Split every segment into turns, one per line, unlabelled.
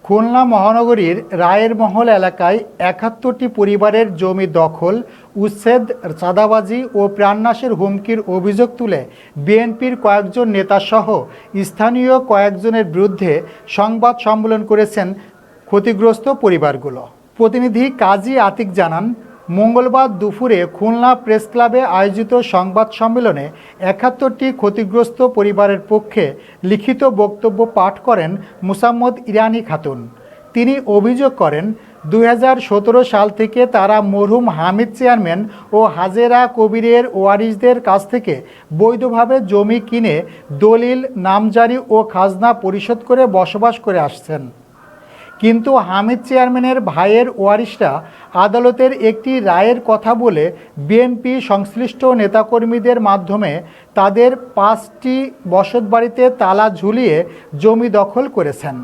খুলনা মহানগরীর রায়ের মহল এলাকায় ৭১টি পরিবারের জমি দখল, উচ্ছেদ, চাঁদাবাজি ও প্রাণনাশের হুমকির অভিযোগ তুলে বিএনপির কয়েকজন নেতাসহ স্থানীয় কয়েকজনের বিরুদ্ধে সংবাদ সম্মেলন করেছেন ক্ষতিগ্রস্ত পরিবারগুলো। প্রতিনিধি কাজী আতিক জানান, মঙ্গলবার দুপুরে খুলনা প্রেস ক্লাবে আয়োজিত সংবাদ সম্মেলনে ৭১টি ক্ষতিগ্রস্ত পরিবারের পক্ষে লিখিত বক্তব্য পাঠ করেন মুসাম্মদ ইরানী খাতুন। তিনি অভিযোগ করেন, ২০১৭ সাল থেকে তারা মরহুম হামিদ চেয়ারম্যান ও হাজেরা কবিরের ওয়ারিসদের কাছ থেকে বৈধভাবে জমি কিনে দলিল, নামজারি ও খাজনা পরিশোধ করে বসবাস করে আসছেন। কিন্তু হামিদ চেয়ারম্যানের ভাইয়ের ওয়ারিশরা আদালতের একটি রায়ের কথা বলে বিএনপি সংশ্লিষ্ট নেতাকর্মীদের মাধ্যমে তাদের ৫টি বসতবাড়িতে তালা ঝুলিয়ে জমি দখল করেছেন।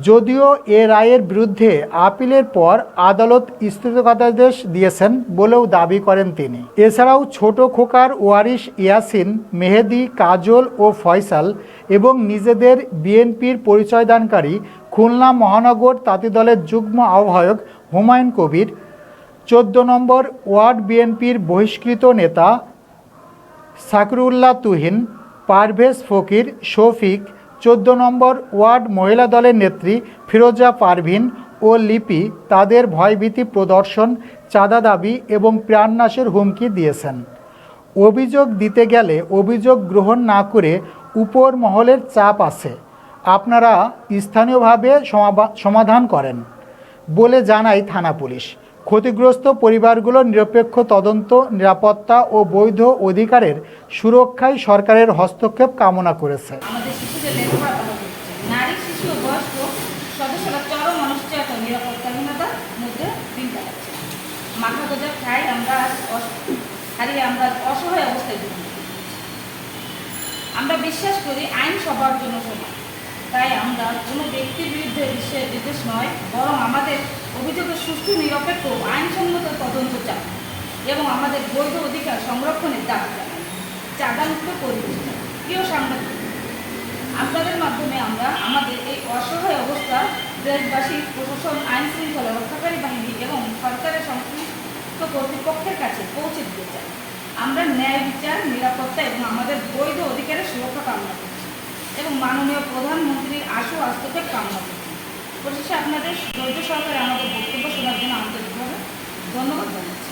যদিও এ রায়ের বিরুদ্ধে আপিলের পর আদালত স্থগিতাদেশ দিয়েছেন বলেও দাবি করেন তিনি। এছাড়াও ছোট খোকার ওয়ারিশ ইয়াসিন, মেহেদি, কাজল ও ফয়সাল এবং নিজেদের বিএনপির পরিচয়দানকারী খুলনা মহানগর তাঁতিদলের যুগ্ম আহ্বায়ক হুমায়ুন কবির, ১৪ নম্বর ওয়ার্ড বিএনপির বহিষ্কৃত নেতা সাকরুল্লাহ তুহিন, পারভেজ ফকির, শফিক, ১৪ নম্বর ওয়ার্ড মহিলা দলের নেত্রী ফিরোজা পারভিন ও লিপি তাদের ভয়ভীতি প্রদর্শন, চাঁদা দাবি এবং প্রাণনাশের হুমকি দিয়েছেন। অভিযোগ দিতে গেলে অভিযোগ গ্রহণ না করে উপর মহলের চাপ আছে, আপনারা স্থানীয়ভাবে সমাধান করেন বলে জানায় থানা পুলিশ। ক্ষতিগ্রস্ত পরিবারগুলোর নিরপেক্ষ তদন্ত, নিরাপত্তা ও বৈধ অধিকারের সুরক্ষায় সরকারের হস্তক্ষেপ কামনা করেছে।
আমাদের শিশুদের লেখাপড়া করা হচ্ছে, নারী, শিশু ও বয়স্ক সদস্যরা চরম অনিশ্চয়তা ও নিরাপত্তাহীনতার মধ্যে দিন কাটাচ্ছে। মাথা গোঁজার খাই হারিয়ে আমরা অসহায় অবস্থায় জীবন। আমরা বিশ্বাস করি আইন সবার জন্য সমান, তাই আমরা কোনো ব্যক্তির বিরুদ্ধে বিদ্বেষ নয়, বরং আমাদের অভিযোগের সুষ্ঠু, নিরপেক্ষ আইনসম্মত তদন্ত চাই এবং আমাদের বৈধ অধিকার সংরক্ষণের দাবি জানাই। চাঁদামুক্ত পরিবেশ চাই। প্রিয় সাংবাদিক, আপনাদের মাধ্যমে আমরা আমাদের এই অসহায় অবস্থা দেশবাসী, প্রশাসন, আইন শৃঙ্খলা রক্ষাকারী বাহিনী এবং সরকারের সংশ্লিষ্ট কর্তৃপক্ষের কাছে পৌঁছে দিতে চাই। আমরা ন্যায় বিচার, নিরাপত্তা এবং আমাদের বৈধ অধিকারের সুরক্ষা কামনা করছি এবং মাননীয় প্রধানমন্ত্রীর আশু হস্তক্ষেপ কামনা করছি। পরিশেষে আপনাদের ধৈর্য সহকারে আমাদের বক্তব্য শোনার জন্য আন্তরিকভাবে ধন্যবাদ জানাচ্ছি।